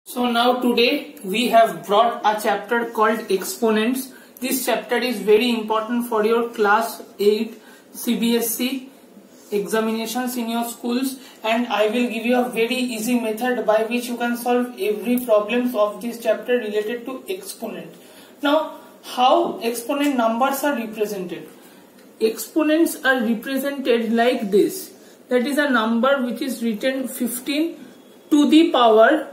So now today we have brought a chapter called exponents. This chapter is very important for your class 8 CBSE examinations in your schools, and I will give you a very easy method by which you can solve every problems of this chapter related to exponent. Now, how exponent numbers are represented? Exponents are represented like this. That is a number which is written 15 to the power,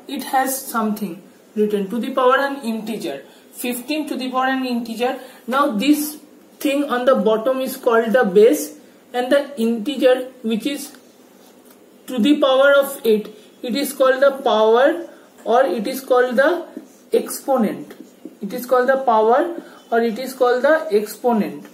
it has something written to the power an integer. 15 to the power an integer. Now this thing on the bottom is called the base, and the integer which is to the power of 8, it is called the power, or it is called the exponent. It is called the power, or it is called the exponent.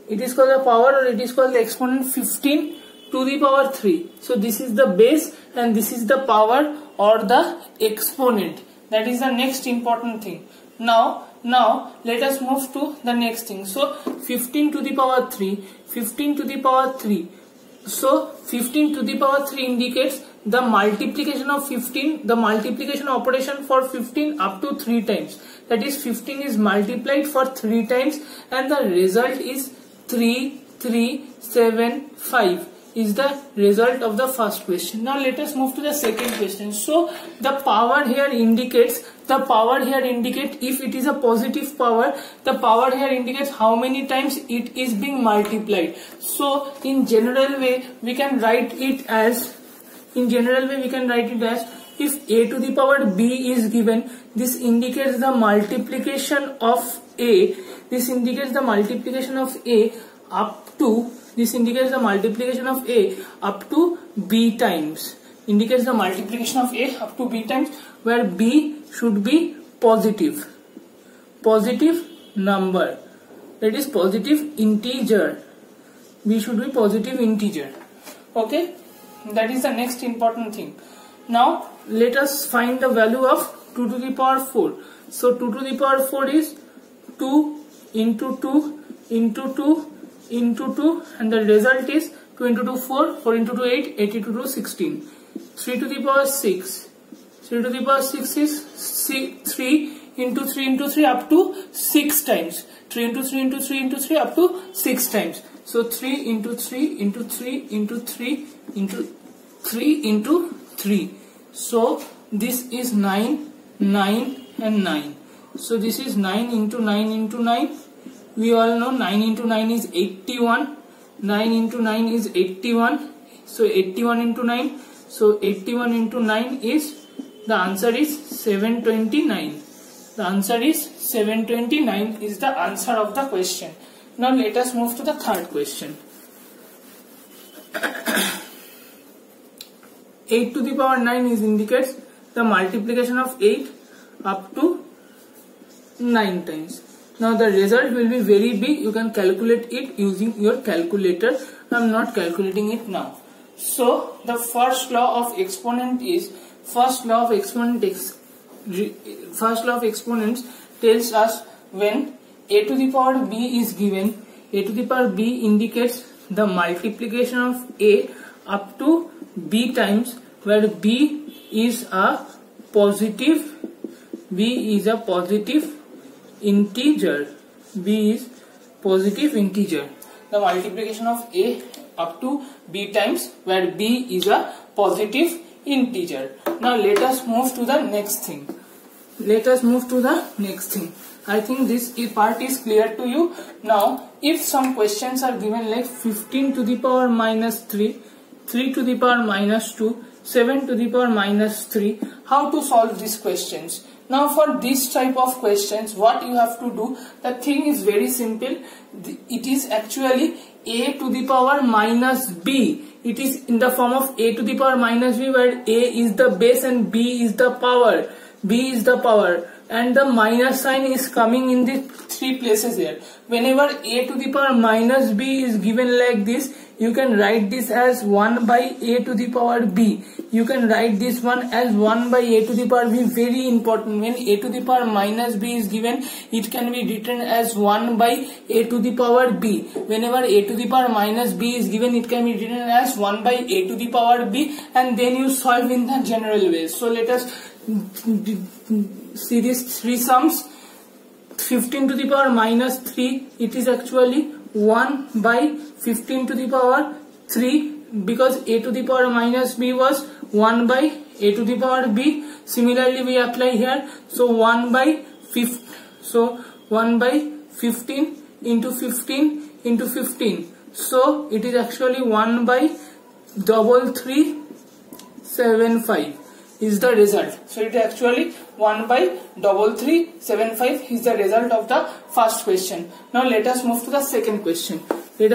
It is called the power, or it is called the exponent 15 to the power 3. So this is the base and this is the power or the exponent. That is the next important thing. Now let us move to the next thing. So 15 to the power 3, 15 to the power 3. So 15 to the power 3 indicates the multiplication of 15, the multiplication operation for 15 up to 3 times. That is 15 is multiplied for 3 times and the result is 3375 is the result of the first question. Now let us move to the second question. So the power here indicates, if it is a positive power, the power here indicates how many times it is being multiplied. So in general way we can write it as, if a to the power b is given, this indicates the multiplication of a, up to, this indicates the multiplication of a up to b times, where b should be positive number, that is positive integer. B should be positive integer. Okay, that is the next important thing. Now let us find the value of 2 to the power 4. So 2 to the power 4 is 2 into 2 into 2 into 2, and the result is 2 into 2 4, 4 into 2 8, 8 into 2 16. 3 to the power 6, 3 to the power 6 is 3 into 3 into 3 up to 6 times, 3 into 3 into 3 into 3 up to 6 times. So 3 into 3 into 3 into 3 into 3 into 3. So this is 9, 9 and 9. So this is 9 into 9 into 9. We all know 9 into 9 is 81. 9 into 9 is 81. So 81 into 9. So 81 into 9 is, the answer is 729. The answer is 729 is the answer of the question. Now let us move to the third question. 8 to the power 9 is indicates the multiplication of 8 up to 9 times. Now the result will be very big. You can calculate it using your calculator. I am not calculating it now. So the first law of exponent tells us when a to the power b is given, a to the power b indicates the multiplication of a up to b times, where b is a positive integer. B is positive integer. The multiplication of a up to b times, where b is a positive integer. Now let us move to the next thing. I think this part is clear to you. Now if some questions are given like 15 to the power minus 3, 3 to the power minus 2, 7 to the power minus 3, how to solve these questions? Now for this type of questions, what you have to do, the thing is very simple. It is actually a to the power minus b. It is in the form of a to the power minus b, where a is the base and b is the power. And the minus sign is coming in the 3 places here. Whenever a to the power minus b is given like this, You can write this as 1 by a to the power b. You can write this one as 1 by a to the power b. Very important. When a to the power minus b is given, it can be written as 1 by a to the power b. Whenever a to the power minus b is given, it can be written as 1 by a to the power b, and then you solve in the general way. So let us see these three sums. 15 to the power minus 3, it is actually 1 by 15 to the power 3, because a to the power minus b was 1 by a to the power b. Similarly we apply here, so 1 by 15 into 15 into 15, so it is actually 1 by 3375 is the result. So it is actually 1 by 3375 is the result of the first question. Now let us move to the second question. 3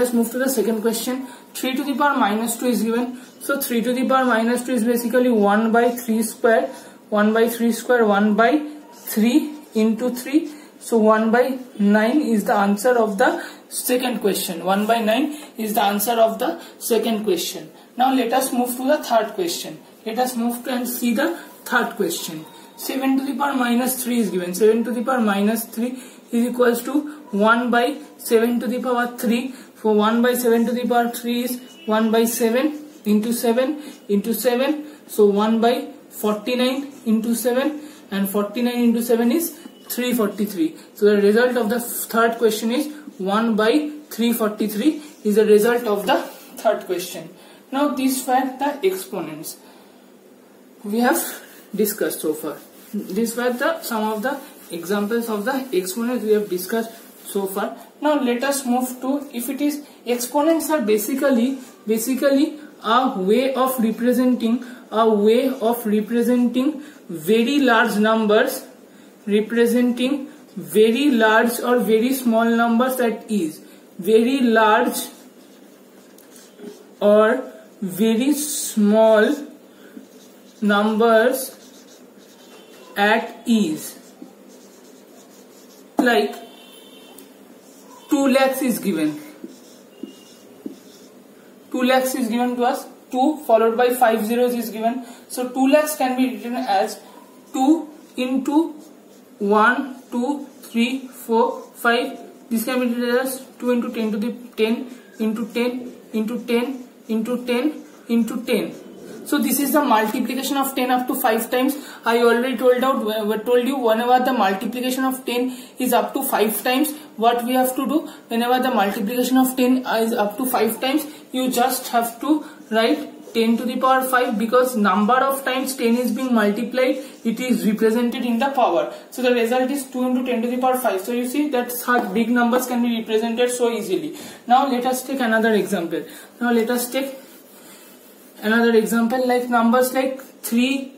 to the power minus 2 is given. So 3 to the power minus 2 is basically 1 by 3 square, 1 by 3 square, 1 by 3 into 3. So 1 by 9 is the answer of the second question. 1 by 9 is the answer of the second question. Now let us move to the third question. Let us move to and see the third question. 7 to the power minus 3 is given. 7 to the power minus 3 is equals to 1 by 7 to the power 3. So 1 by 7 to the power 3 is 1 by 7 into 7 into 7. So 1 by 49 into 7, and 49 into 7 is 343. So the result of the third question is 1 by 343 is the result of the third question. Now these were the exponents we have discussed so far. These were some of the examples of the exponents we have discussed so far. Now let us move to, if it is, exponents are basically a way of representing very large numbers, representing very large or very small numbers, that is very large or very small numbers at ease. Like 2 lakhs is given. 2 lakhs is given to us. 2 followed by 5 zeros is given. So 2 lakhs can be written as 2 into 1, 2, 3, 4, 5. This can be written as 2 into 10 to the 10 into 10 into 10 into 10 into 10. So this is the multiplication of 10 up to 5 times. I already told you whenever the multiplication of 10 is up to 5 times, what we have to do, whenever the multiplication of 10 is up to 5 times, you just have to write 10 to the power 5, because number of times 10 is being multiplied, it is represented in the power. So the result is 2 into 10 to the power 5. So you see that's how big numbers can be represented so easily. Now let us take another example. Like numbers like 3.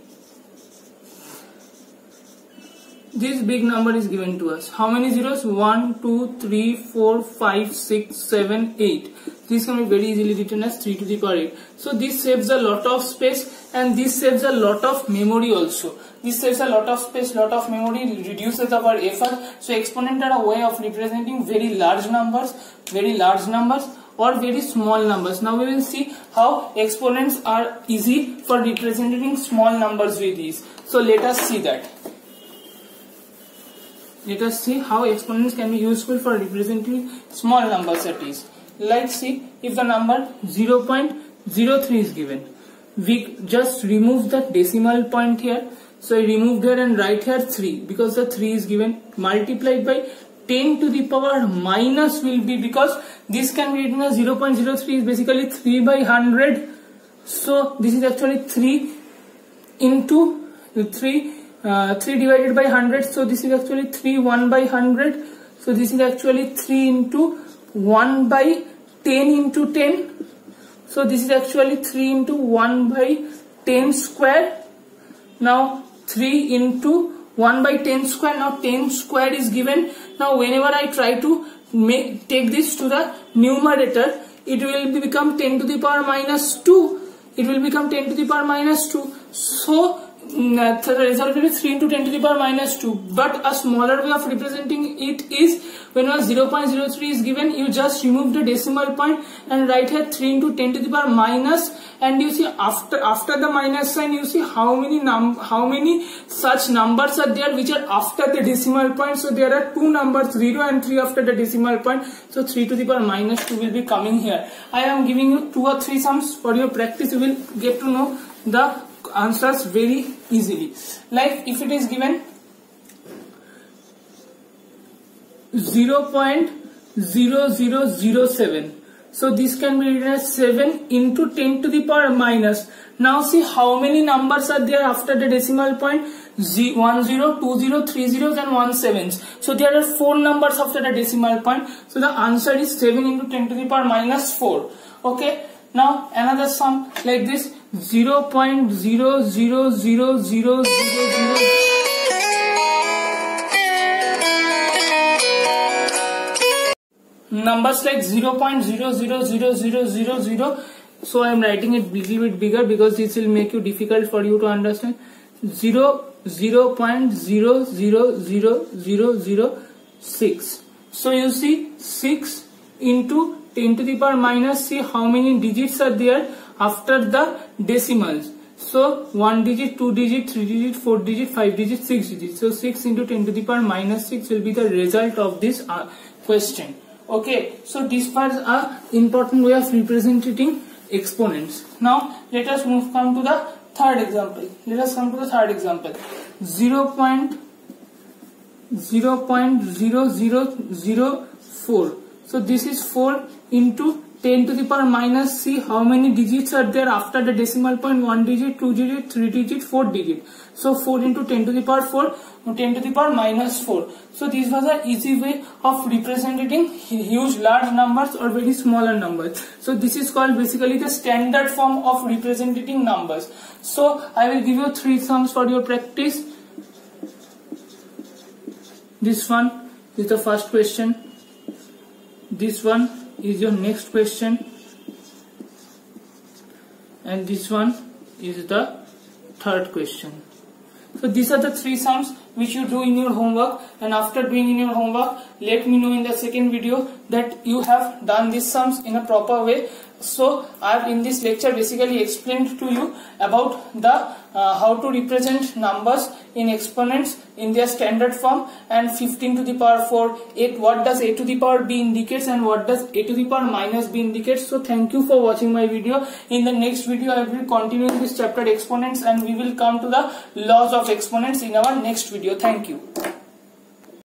This big number is given to us. How many zeros? 1, 2, 3, 4, 5, 6, 7, 8. This can be very easily written as 3 to the power 8. So this saves a lot of space, and this saves a lot of memory also. This saves a lot of space, lot of memory, reduces our effort. So exponents are a way of representing very large numbers or very small numbers. Now we will see how exponents are easy for representing small numbers with these. So let us see that. Let us see how exponents can be useful for representing small numbers at ease. Let's see, if the number 0.03 is given, we just remove the decimal point here. So I remove there and write here 3, because the 3 is given, multiplied by 10 to the power minus will be, because this can be written as 0.03 is basically 3 by 100. So this is actually 3 into 3 divided by 100. So this is actually 3 1 by 100. So this is actually 3 into 1 by 10 into 10. So this is actually 3 into 1 by 10 square. Now 3 into 1 by 10 square. Now 10 square is given. Now whenever I try to take this to the numerator, it will become 10 to the power minus 2. It will become 10 to the power minus 2. So the result will be 3 into 10 to the power minus 2. But a smaller way of representing it is when 0.03 is given, you just remove the decimal point and write here 3 into 10 to the power minus, and you see after the minus sign, you see how many such numbers are there which are after the decimal point. So there are two numbers, 0 and 3 after the decimal point. So 3 to the power minus 2 will be coming here. I am giving you 2 or 3 sums for your practice. You will get to know the answers very easily. Like if it is given 0.0007, so this can be written as 7 into 10 to the power minus. Now see how many numbers are there after the decimal point. 10, 20, 30 and 17. So there are 4 numbers after the decimal point. So the answer is 7 into 10 to the power minus 4. Okay. Now another sum like this, 0.000000. Numbers like 0.000000. So I am writing it a little bit bigger because this will make you difficult for you to understand. 0.000006. So you see 6 into 10 to the power minus, see how many digits are there after the decimals. So 1 digit, 2 digit, 3 digit, 4 digit, 5 digit, 6 digits. So 6 into 10 to the power minus 6 will be the result of this question. Okay, so this was a important way of representing exponents. Now let us come to the third example. 0.0004. So this is 4 into 10 to the power minus, see how many digits are there after the decimal point. 1 digit, 2 digit, 3 digit, 4 digit. So 4 into 10 to the power 4, 10 to the power minus 4. So this was an easy way of representing huge large numbers or very smaller numbers. So this is called basically the standard form of representing numbers. So I will give you 3 sums for your practice. This one is the first question. This one is your next question, and this one is the third question. So these are the 3 sums which you do in your homework, and after doing in your homework, let me know in the second video that you have done these sums in a proper way. So I have in this lecture basically explained to you about the how to represent numbers in exponents in their standard form, and 15 to the power 4, 8, what does a to the power b indicates and what does a to the power minus b indicates. So thank you for watching my video. In the next video I will continue this chapter exponents, and we will come to the laws of exponents in our next video. Thank you.